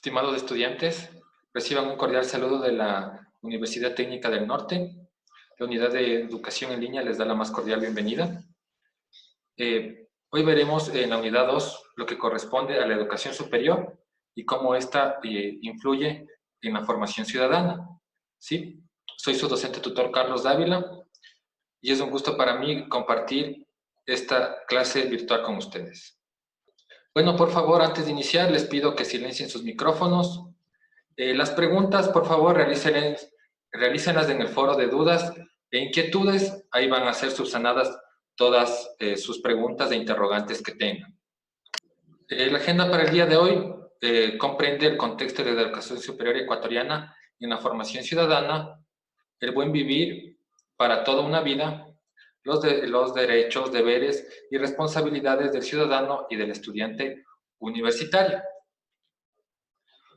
Estimados estudiantes, reciban un cordial saludo de la Universidad Técnica del Norte. La Unidad de Educación en Línea les da la más cordial bienvenida. Hoy veremos en la Unidad 2 lo que corresponde a la educación superior y cómo ésta influye en la formación ciudadana. ¿Sí? Soy su docente tutor Carlos Dávila y es un gusto para mí compartir esta clase virtual con ustedes. Bueno, por favor, antes de iniciar, les pido que silencien sus micrófonos. Las preguntas, por favor, realícenlas en el foro de dudas e inquietudes. Ahí van a ser subsanadas todas sus preguntas e interrogantes que tengan. La agenda para el día de hoy comprende el contexto de la educación superior ecuatoriana en la formación ciudadana, el buen vivir para toda una vida, los derechos, deberes y responsabilidades del ciudadano y del estudiante universitario.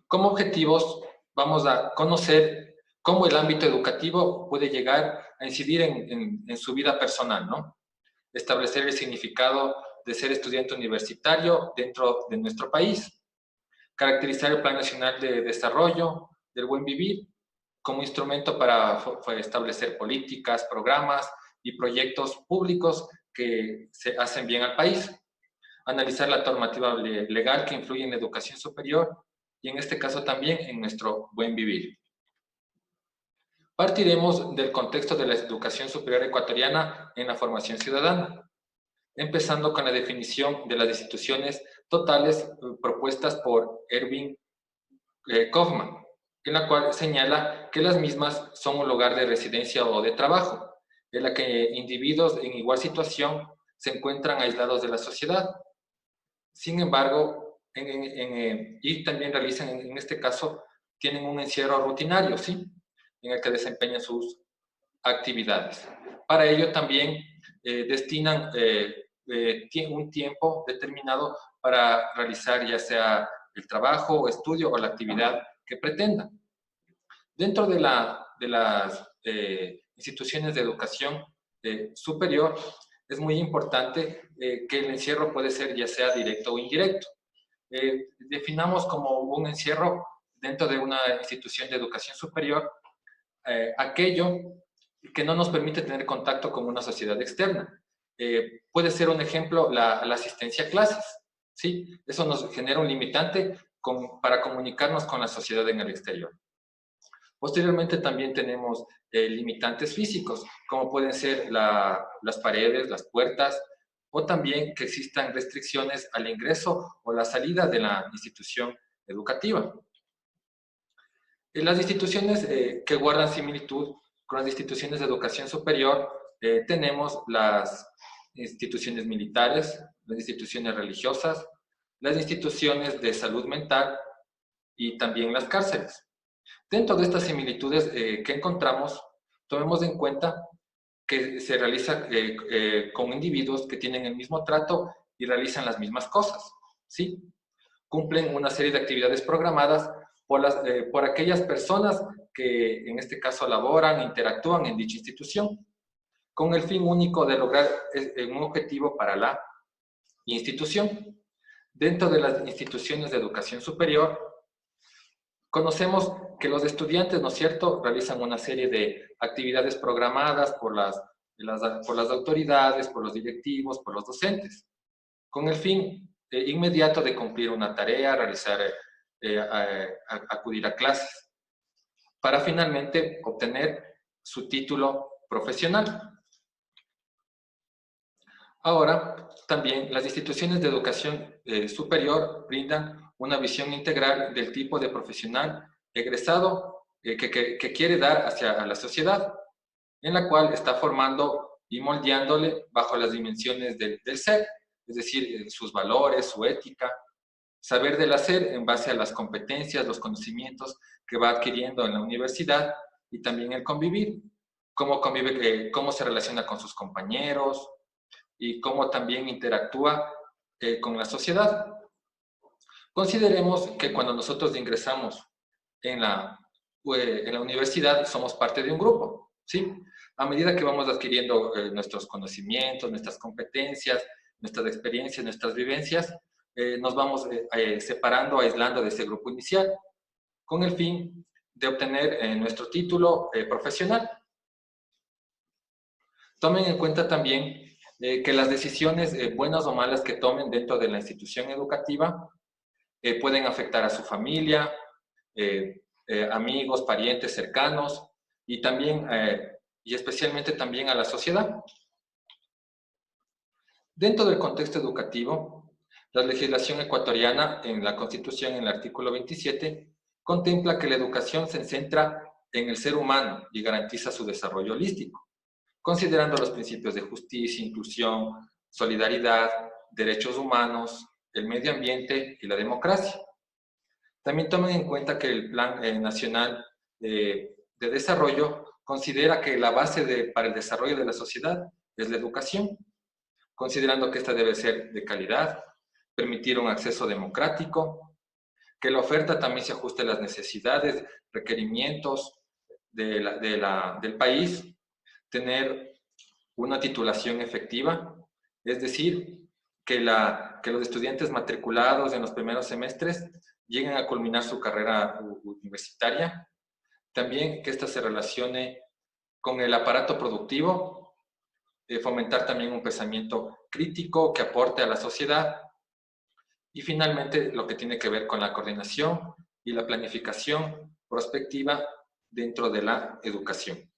Como objetivos, vamos a conocer cómo el ámbito educativo puede llegar a incidir en su vida personal, ¿no? Establecer el significado de ser estudiante universitario dentro de nuestro país, caracterizar el Plan Nacional de Desarrollo del Buen Vivir como instrumento para establecer políticas, programas y proyectos públicos que se hacen bien al país, analizar la normativa legal que influye en la educación superior y en este caso también en nuestro buen vivir. Partiremos del contexto de la educación superior ecuatoriana en la formación ciudadana, empezando con la definición de las instituciones totales propuestas por Erving Goffman, en la cual señala que las mismas son un lugar de residencia o de trabajo, en la que individuos en igual situación se encuentran aislados de la sociedad. Sin embargo, y también realizan, en este caso, tienen un encierro rutinario, ¿sí? En el que desempeñan sus actividades. Para ello también destinan un tiempo determinado para realizar ya sea el trabajo, estudio o la actividad que pretendan. Dentro de las instituciones de educación superior, es muy importante que el encierro puede ser ya sea directo o indirecto. Definamos como un encierro dentro de una institución de educación superior aquello que no nos permite tener contacto con una sociedad externa. Puede ser un ejemplo la asistencia a clases, ¿sí? Eso nos genera un limitante para comunicarnos con la sociedad en el exterior. Posteriormente también tenemos limitantes físicos, como pueden ser las paredes, las puertas, o también que existan restricciones al ingreso o la salida de la institución educativa. En las instituciones que guardan similitud con las instituciones de educación superior, tenemos las instituciones militares, las instituciones religiosas, las instituciones de salud mental y también las cárceles. Dentro de estas similitudes que encontramos, tomemos en cuenta que se realiza con individuos que tienen el mismo trato y realizan las mismas cosas, ¿sí? Cumplen una serie de actividades programadas por aquellas personas que en este caso laboran e interactúan en dicha institución, con el fin único de lograr un objetivo para la institución. Dentro de las instituciones de educación superior, conocemos que los estudiantes, ¿no es cierto?, realizan una serie de actividades programadas por las autoridades, por los directivos, por los docentes, con el fin inmediato de cumplir una tarea, realizar, acudir a clases, para finalmente obtener su título profesional. Ahora, también las instituciones de educación superior brindan una visión integral del tipo de profesional egresado que quiere dar hacia la sociedad, en la cual está formando y moldeándole bajo las dimensiones del ser, es decir, sus valores, su ética, saber del hacer en base a las competencias, los conocimientos que va adquiriendo en la universidad y también el convivir, cómo convive, cómo se relaciona con sus compañeros y cómo también interactúa con la sociedad. Consideremos que cuando nosotros ingresamos en la universidad somos parte de un grupo, ¿sí? A medida que vamos adquiriendo nuestros conocimientos, nuestras competencias, nuestras experiencias, nuestras vivencias, nos vamos separando, aislando de ese grupo inicial, con el fin de obtener nuestro título profesional. Tomen en cuenta también que las decisiones, buenas o malas, que tomen dentro de la institución educativa pueden afectar a su familia, amigos, parientes cercanos y también, y especialmente también a la sociedad. Dentro del contexto educativo, la legislación ecuatoriana en la Constitución, en el artículo 27, contempla que la educación se centra en el ser humano y garantiza su desarrollo holístico, considerando los principios de justicia, inclusión, solidaridad, derechos humanos, el medio ambiente y la democracia. También tomen en cuenta que el Plan Nacional de Desarrollo considera que la base para el desarrollo de la sociedad es la educación, considerando que esta debe ser de calidad, permitir un acceso democrático, que la oferta también se ajuste a las necesidades, requerimientos del país, tener una titulación efectiva, es decir, que los estudiantes matriculados en los primeros semestres lleguen a culminar su carrera universitaria, también que ésta se relacione con el aparato productivo, fomentar también un pensamiento crítico que aporte a la sociedad, y finalmente lo que tiene que ver con la coordinación y la planificación prospectiva dentro de la educación.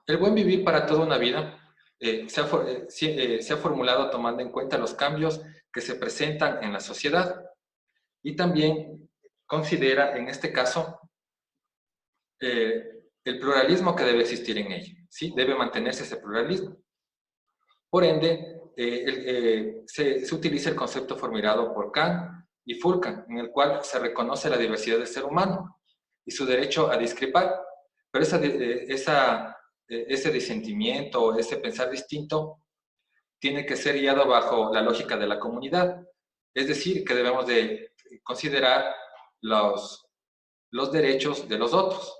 El buen vivir para toda una vida se ha formulado tomando en cuenta los cambios que se presentan en la sociedad y también considera, en este caso, el pluralismo que debe existir en ella. ¿Sí? Debe mantenerse ese pluralismo. Por ende, se utiliza el concepto formulado por Kant y Furkan, en el cual se reconoce la diversidad del ser humano y su derecho a discrepar, pero ese disentimiento, ese pensar distinto, tiene que ser guiado bajo la lógica de la comunidad. Es decir, que debemos de considerar los derechos de los otros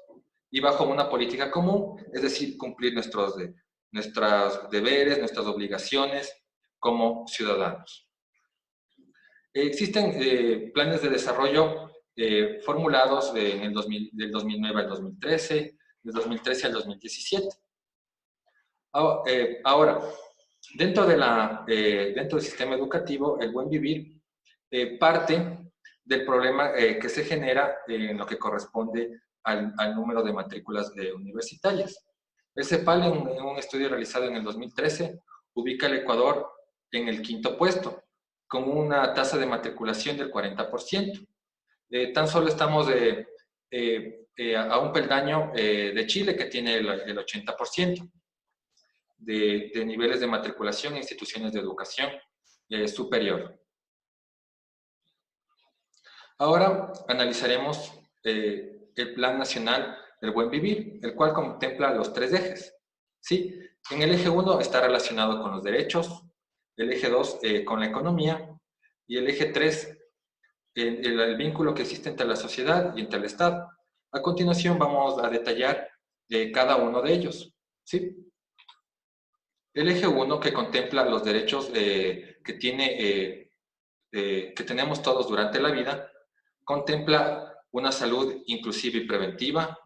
y bajo una política común, es decir, cumplir nuestros deberes, nuestras obligaciones como ciudadanos. Existen planes de desarrollo formulados del 2009 al 2013, del 2013 al 2017. Ahora, dentro del sistema educativo, el buen vivir parte del problema que se genera en lo que corresponde al número de matrículas universitarias. El CEPAL, en un estudio realizado en el 2013, ubica al Ecuador en el 5º puesto, con una tasa de matriculación del 40%. Tan solo estamos a un peldaño de Chile, que tiene el 80% de niveles de matriculación en instituciones de educación superior. Ahora analizaremos el Plan Nacional del Buen Vivir, el cual contempla los 3 ejes. ¿Sí? En el eje 1 está relacionado con los derechos, el eje 2 con la economía y el eje 3 el vínculo que existe entre la sociedad y entre el Estado. A continuación vamos a detallar cada uno de ellos. ¿Sí? El eje 1, que contempla los derechos que tenemos todos durante la vida, contempla una salud inclusiva y preventiva,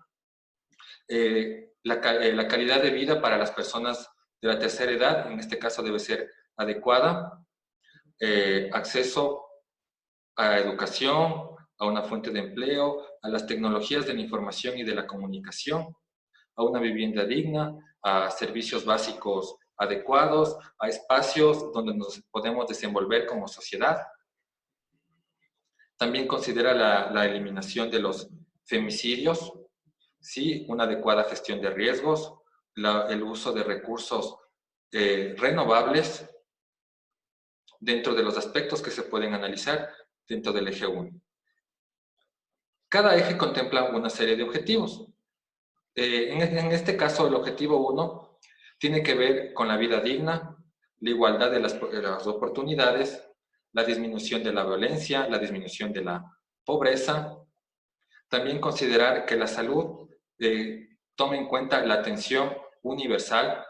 la calidad de vida para las personas de la tercera edad, en este caso debe ser adecuada, acceso a educación, a una fuente de empleo, a las tecnologías de la información y de la comunicación, a una vivienda digna, a servicios básicos adecuados, a espacios donde nos podemos desenvolver como sociedad. También considera la eliminación de los femicidios, ¿sí? Una adecuada gestión de riesgos, el uso de recursos renovables dentro de los aspectos que se pueden analizar dentro del eje 1. Cada eje contempla una serie de objetivos. En este caso, el objetivo 1 tiene que ver con la vida digna, la igualdad de las oportunidades, la disminución de la violencia, la disminución de la pobreza. También considerar que la salud tome en cuenta la atención universal,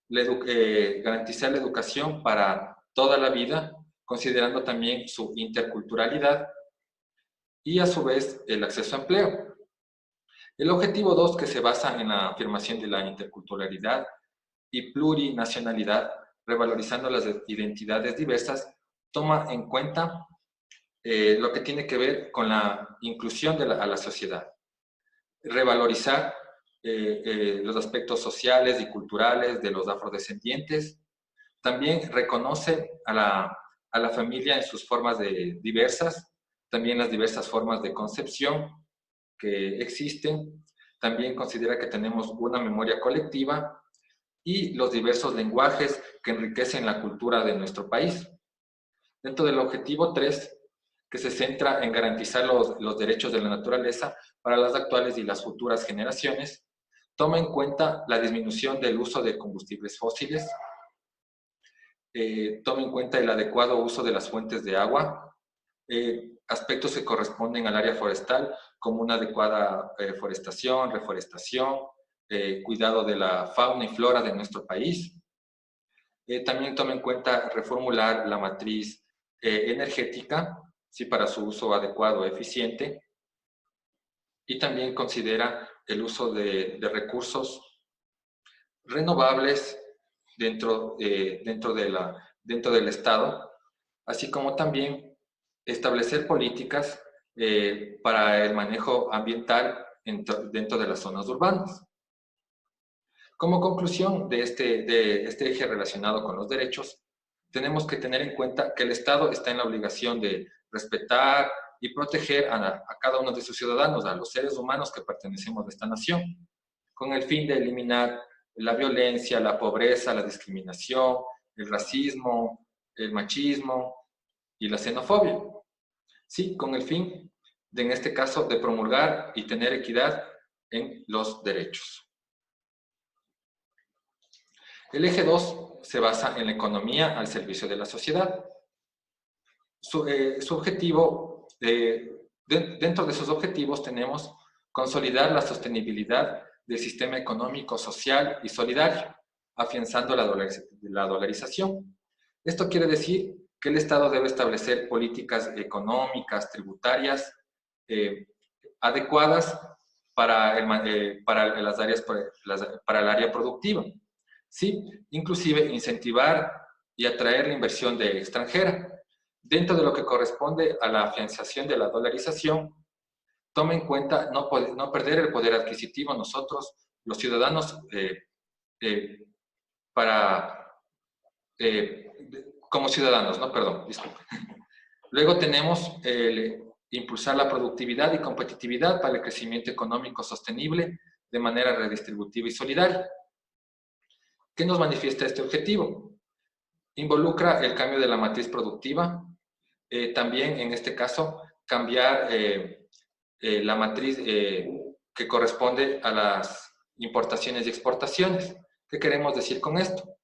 garantizar la educación para toda la vida considerando también su interculturalidad y a su vez el acceso a empleo. El objetivo 2, que se basa en la afirmación de la interculturalidad y plurinacionalidad, revalorizando las identidades diversas, toma en cuenta lo que tiene que ver con la inclusión a la sociedad, revalorizar los aspectos sociales y culturales de los afrodescendientes. También reconoce a la familia en sus formas diversas, también las diversas formas de concepción que existen. También considera que tenemos una memoria colectiva y los diversos lenguajes que enriquecen la cultura de nuestro país. Dentro del objetivo 3, que se centra en garantizar los derechos de la naturaleza para las actuales y las futuras generaciones, toma en cuenta la disminución del uso de combustibles fósiles, toma en cuenta el adecuado uso de las fuentes de agua, aspectos que corresponden al área forestal, como una adecuada forestación, reforestación, cuidado de la fauna y flora de nuestro país. También toma en cuenta reformular la matriz energética, ¿sí? Para su uso adecuado, eficiente, y también considera el uso de recursos renovables dentro del Estado, así como también establecer políticas para el manejo ambiental dentro de las zonas urbanas. Como conclusión de este eje relacionado con los derechos, tenemos que tener en cuenta que el Estado está en la obligación de respetar y proteger a cada uno de sus ciudadanos, a los seres humanos que pertenecemos a esta nación, con el fin de eliminar la violencia, la pobreza, la discriminación, el racismo, el machismo y la xenofobia. Sí, con el fin de, en este caso, de promulgar y tener equidad en los derechos. El eje 2 se basa en la economía al servicio de la sociedad. Su objetivo, dentro de sus objetivos tenemos consolidar la sostenibilidad del sistema económico, social y solidario, afianzando la dolarización. Esto quiere decir que el Estado debe establecer políticas económicas, tributarias, adecuadas para las áreas, para el área productiva. ¿Sí? Inclusive incentivar y atraer la inversión extranjera. Dentro de lo que corresponde a la afianzación de la dolarización, toma en cuenta no perder el poder adquisitivo nosotros, los ciudadanos, como ciudadanos, no, perdón, disculpe. Luego tenemos impulsar la productividad y competitividad para el crecimiento económico sostenible de manera redistributiva y solidaria. ¿Qué nos manifiesta este objetivo? Involucra el cambio de la matriz productiva, también en este caso cambiar la matriz que corresponde a las importaciones y exportaciones. ¿Qué queremos decir con esto?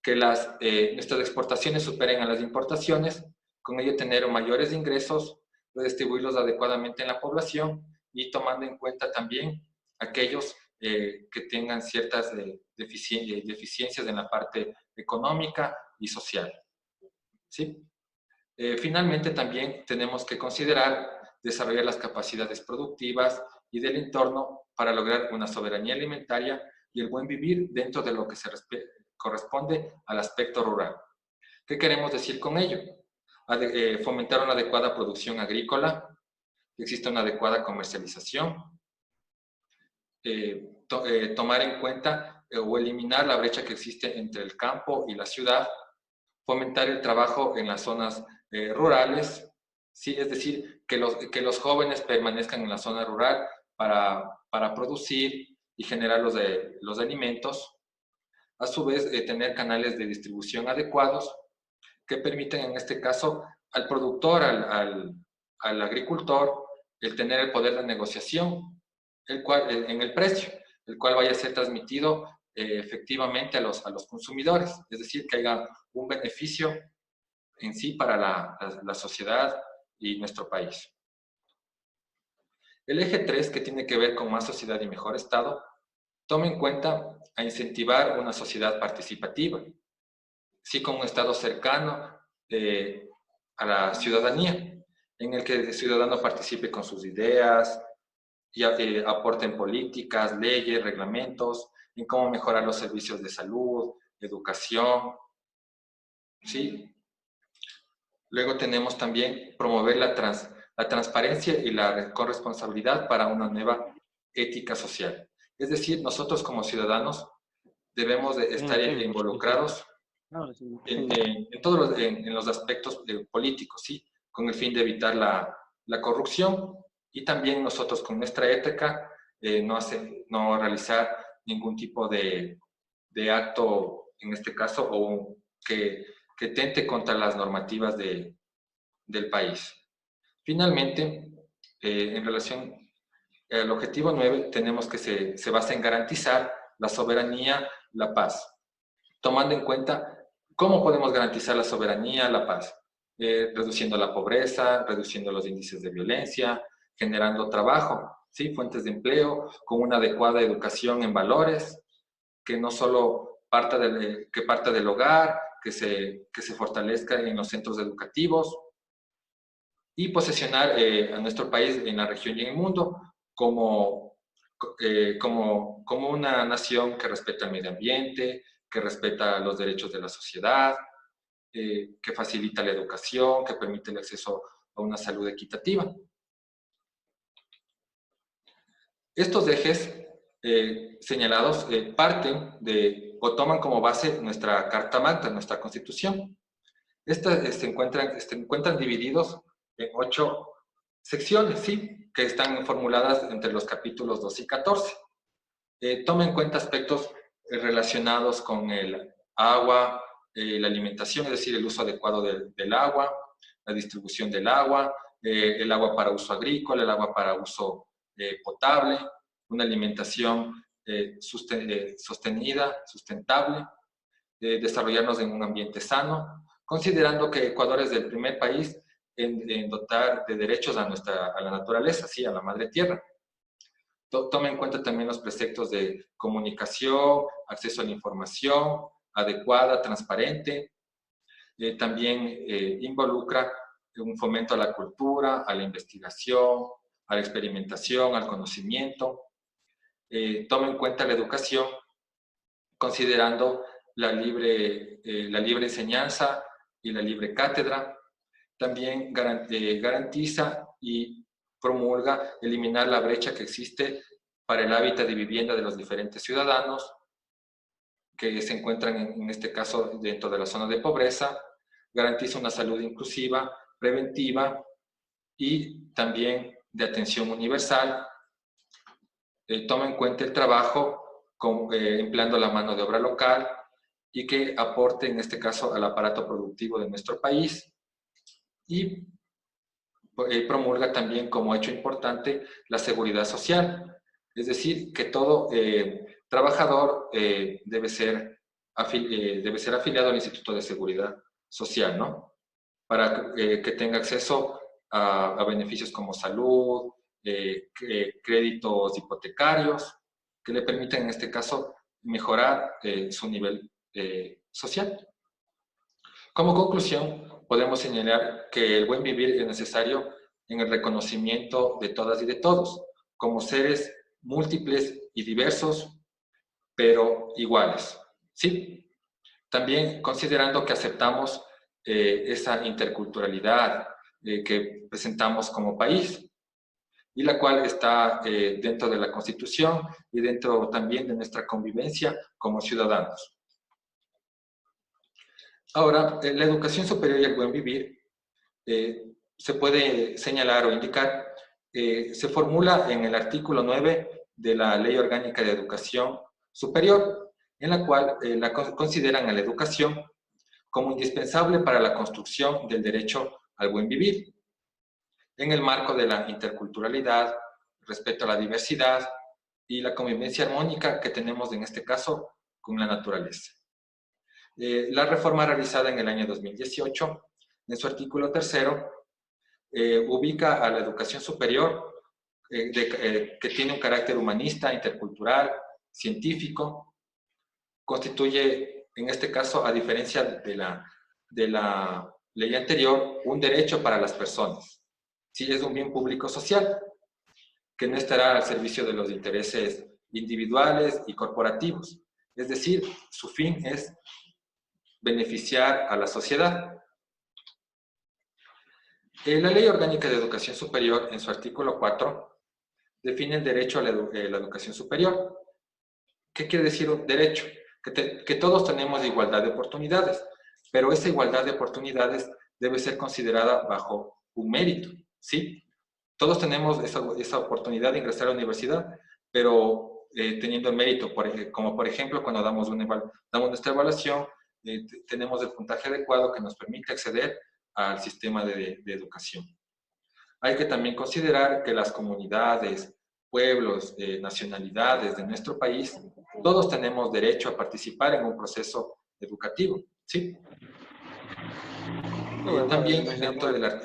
Que nuestras exportaciones superen a las importaciones, con ello tener mayores ingresos, redistribuirlos adecuadamente en la población y tomando en cuenta también aquellos que tengan ciertas deficiencias en la parte económica y social. ¿Sí? Finalmente, también tenemos que considerar desarrollar las capacidades productivas y del entorno para lograr una soberanía alimentaria y el buen vivir dentro de lo que corresponde al aspecto rural. ¿Qué queremos decir con ello? Fomentar una adecuada producción agrícola, que exista una adecuada comercialización, tomar en cuenta o eliminar la brecha que existe entre el campo y la ciudad, fomentar el trabajo en las zonas rurales, ¿sí? Es decir, que los jóvenes permanezcan en la zona rural para producir y generar los alimentos. A su vez, tener canales de distribución adecuados que permiten, en este caso, al productor, al agricultor, el tener el poder de negociación en el precio, el cual vaya a ser transmitido efectivamente a los consumidores, es decir, que haya un beneficio en sí para la sociedad y nuestro país. El eje 3, que tiene que ver con más sociedad y mejor Estado, toma en cuenta a incentivar una sociedad participativa, sí, con un Estado cercano, a la ciudadanía, en el que el ciudadano participe con sus ideas y aporte en políticas, leyes, reglamentos, en cómo mejorar los servicios de salud, educación, ¿sí? Luego tenemos también promover la transparencia y la corresponsabilidad para una nueva ética social. Es decir, nosotros como ciudadanos debemos de estar involucrados en todos en los aspectos políticos, ¿sí? Con el fin de evitar la corrupción y también nosotros con nuestra ética no realizar ningún tipo de acto, en este caso, o que tente contra las normativas del país. Finalmente, en relación al objetivo 9, tenemos que se basa en garantizar la soberanía, la paz, tomando en cuenta cómo podemos garantizar la soberanía, la paz, reduciendo la pobreza, reduciendo los índices de violencia, generando trabajo, ¿sí? Fuentes de empleo, con una adecuada educación en valores, que no solo que parta del hogar, que se fortalezca en los centros educativos y posicionar a nuestro país en la región y en el mundo como una nación que respeta el medio ambiente, que respeta los derechos de la sociedad, que facilita la educación, que permite el acceso a una salud equitativa. Estos ejes señalados parten de o toman como base nuestra Carta Magna, nuestra Constitución. Estas se encuentran divididos en 8 secciones, ¿sí? Que están formuladas entre los capítulos 2 y 14. Toma en cuenta aspectos relacionados con el agua, la alimentación, es decir, el uso adecuado del agua, la distribución del agua, el agua para uso agrícola, el agua para uso potable, una alimentación sostenida, sustentable, desarrollarnos en un ambiente sano, considerando que Ecuador es el primer país en dotar de derechos a la naturaleza, ¿sí? A la madre tierra. Toma en cuenta también los preceptos de comunicación, acceso a la información adecuada, transparente. También involucra un fomento a la cultura, a la investigación, a la experimentación, al conocimiento. Toma en cuenta la educación, considerando la libre enseñanza y la libre cátedra. También garantiza y promulga eliminar la brecha que existe para el hábitat de vivienda de los diferentes ciudadanos que se encuentran en este caso dentro de la zona de pobreza, garantiza una salud inclusiva, preventiva y también de atención universal, toma en cuenta el trabajo empleando la mano de obra local y que aporte en este caso al aparato productivo de nuestro país y promulga también como hecho importante la seguridad social, es decir, que todo trabajador debe ser afiliado al Instituto de Seguridad Social, ¿no? Para que tenga acceso a beneficios como salud, créditos hipotecarios, que le permitan en este caso mejorar su nivel social. Como conclusión, podemos señalar que el buen vivir es necesario en el reconocimiento de todas y de todos, como seres múltiples y diversos, pero iguales. ¿Sí? También considerando que aceptamos esa interculturalidad que presentamos como país y la cual está dentro de la Constitución y dentro también de nuestra convivencia como ciudadanos. Ahora, la educación superior y el buen vivir se puede señalar o indicar, se formula en el artículo 9 de la Ley Orgánica de Educación Superior, en la cual consideran a la educación como indispensable para la construcción del derecho al buen vivir, en el marco de la interculturalidad, respeto a la diversidad y la convivencia armónica que tenemos en este caso con la naturaleza. La reforma realizada en el año 2018, en su artículo 3, ubica a la educación superior que tiene un carácter humanista, intercultural, científico, constituye, en este caso, a diferencia de la ley anterior, un derecho para las personas. Sí, es un bien público social que no estará al servicio de los intereses individuales y corporativos. Es decir, su fin es beneficiar a la sociedad. La Ley Orgánica de Educación Superior, en su artículo 4, define el derecho a la educación superior. ¿Qué quiere decir un derecho? Que todos tenemos igualdad de oportunidades, pero esa igualdad de oportunidades debe ser considerada bajo un mérito, ¿sí? Todos tenemos esa oportunidad de ingresar a la universidad, pero teniendo el mérito, como por ejemplo cuando damos nuestra evaluación, tenemos el puntaje adecuado que nos permite acceder al sistema de educación. Hay que también considerar que las comunidades, pueblos, nacionalidades de nuestro país, todos tenemos derecho a participar en un proceso educativo, ¿sí? También dentro de la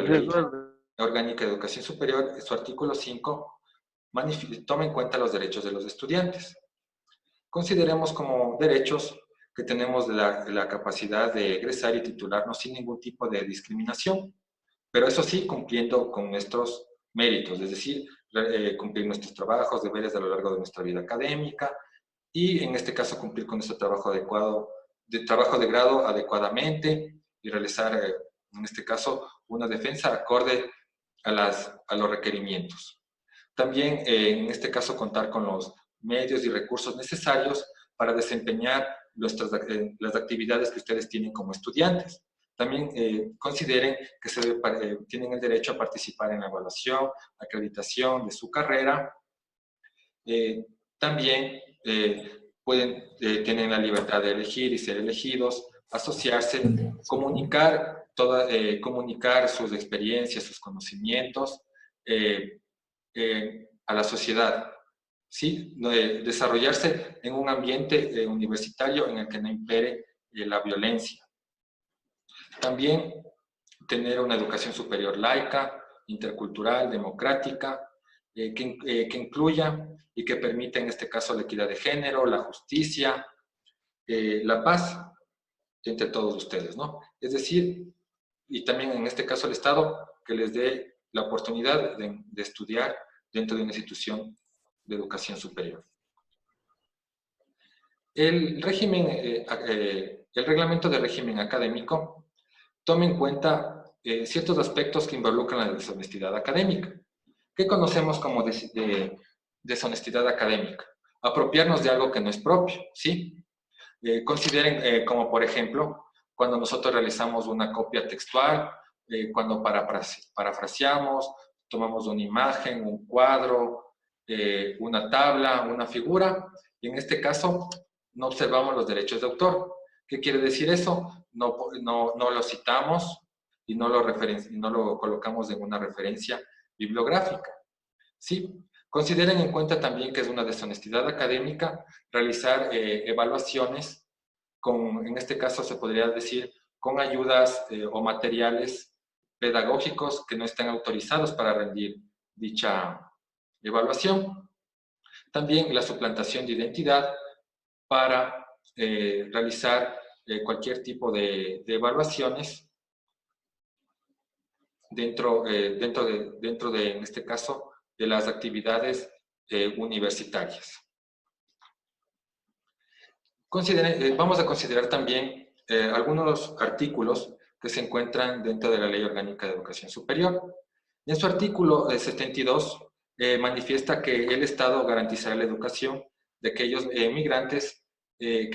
Ley Orgánica de Educación Superior, en su artículo 5, toma en cuenta los derechos de los estudiantes. Consideremos como derechos que tenemos la capacidad de egresar y titularnos sin ningún tipo de discriminación, pero eso sí, cumpliendo con nuestros méritos, es decir, cumplir nuestros trabajos, deberes a lo largo de nuestra vida académica y en este caso cumplir con nuestro trabajo trabajo de grado adecuadamente y realizar, en este caso, una defensa acorde a los requerimientos. También, en este caso, contar con los medios y recursos necesarios para desempeñar las actividades que ustedes tienen como estudiantes. También consideren que tienen el derecho a participar en la evaluación, acreditación de su carrera. También tienen la libertad de elegir y ser elegidos, asociarse, comunicar sus experiencias, sus conocimientos a la sociedad. ¿Sí? Desarrollarse en un ambiente universitario en el que no impere la violencia. También tener una educación superior laica, intercultural, democrática, que incluya y que permita en este caso la equidad de género, la justicia, la paz entre todos ustedes, ¿no? Es decir, y también en este caso el Estado que les dé la oportunidad de estudiar dentro de una institución de educación superior. El reglamento de régimen académico toma en cuenta ciertos aspectos que involucran la deshonestidad académica. ¿Qué conocemos como deshonestidad académica? Apropiarnos de algo que no es propio, ¿sí? Consideren como, por ejemplo, cuando nosotros realizamos una copia textual, cuando parafraseamos, tomamos una imagen, un cuadro, una tabla, una figura, y en este caso no observamos los derechos de autor. ¿Qué quiere decir eso? No lo citamos y no lo colocamos en una referencia bibliográfica. ¿Sí? Consideren en cuenta también que es una deshonestidad académica realizar evaluaciones en este caso se podría decir, con ayudas o materiales pedagógicos que no estén autorizados para rendir dicha evaluación. También la suplantación de identidad para realizar cualquier tipo de evaluaciones dentro de, en este caso, de las actividades universitarias. Vamos a considerar también algunos artículos que se encuentran dentro de la Ley Orgánica de Educación Superior. En su artículo 72 manifiesta que el Estado garantizará la educación de aquellos migrantes que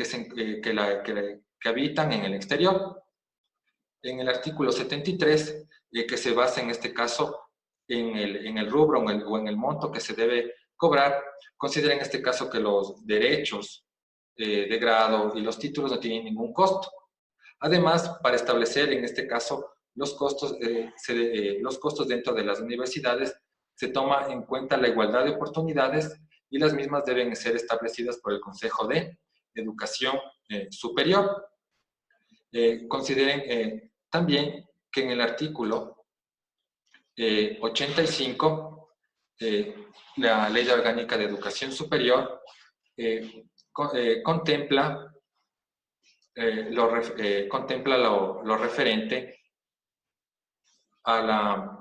habitan en el exterior. En el artículo 73, que se basa en este caso en el rubro o en el monto que se debe cobrar, considera en este caso que los derechos de grado y los títulos no tienen ningún costo. Además, para establecer en este caso los costos dentro de las universidades, se toma en cuenta la igualdad de oportunidades y las mismas deben ser establecidas por el Consejo de Educación Superior. Consideren también que en el artículo 85, la Ley Orgánica de Educación Superior contempla contempla lo referente a la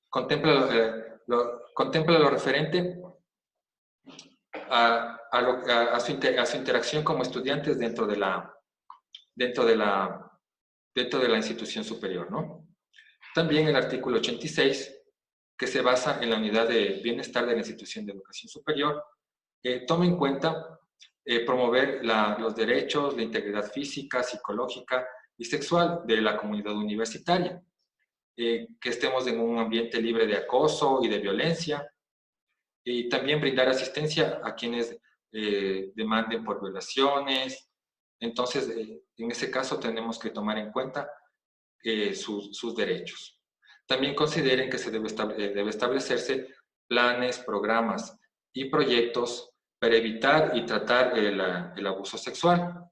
contempla lo referente a su interacción como estudiantes dentro de la institución superior, ¿no? También el artículo 86, que se basa en la unidad de bienestar de la institución de educación superior, toma en cuenta promover los derechos, la integridad física, psicológica y sexual de la comunidad universitaria, que estemos en un ambiente libre de acoso y de violencia, y también brindar asistencia a quienes demanden por violaciones. Entonces, en ese caso tenemos que tomar en cuenta sus derechos. También consideren que debe establecerse planes, programas y proyectos para evitar y tratar el abuso sexual.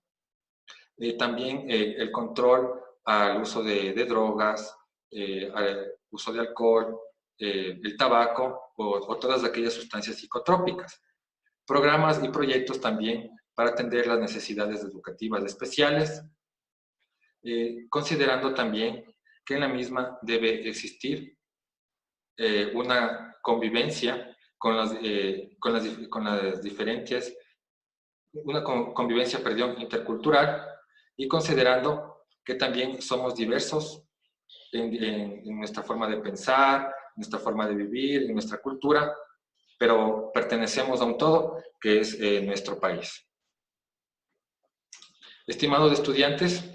También el control al uso de drogas, al uso de alcohol, el tabaco o todas aquellas sustancias psicotrópicas. Programas y proyectos también para atender las necesidades educativas especiales, considerando también que en la misma debe existir una convivencia con las diferentes, una convivencia, perdón, intercultural, y considerando que también somos diversos en nuestra forma de pensar, nuestra forma de vivir, en nuestra cultura, pero pertenecemos a un todo que es nuestro país. Estimados estudiantes,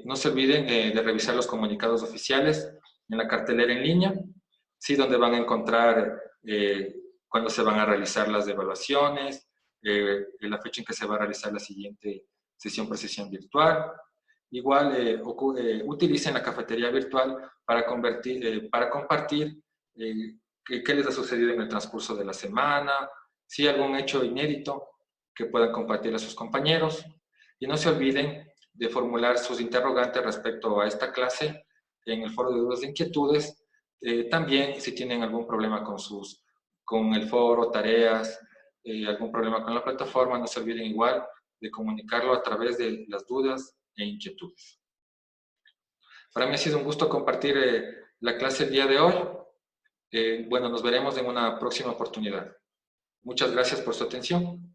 no se olviden de revisar los comunicados oficiales en la cartelera en línea, sí, donde van a encontrar cuándo se van a realizar las evaluaciones, la fecha en que se va a realizar la siguiente sesión precisión virtual. Igual utilicen la cafetería virtual para compartir qué les ha sucedido en el transcurso de la semana, si hay algún hecho inédito que puedan compartir a sus compañeros. Y no se olviden de formular sus interrogantes respecto a esta clase en el foro de dudas e inquietudes. También, si tienen algún problema con el foro, tareas, algún problema con la plataforma, no se olviden igual de comunicarlo a través de las dudas e inquietudes. Para mí ha sido un gusto compartir la clase el día de hoy. Bueno, nos veremos en una próxima oportunidad. Muchas gracias por su atención.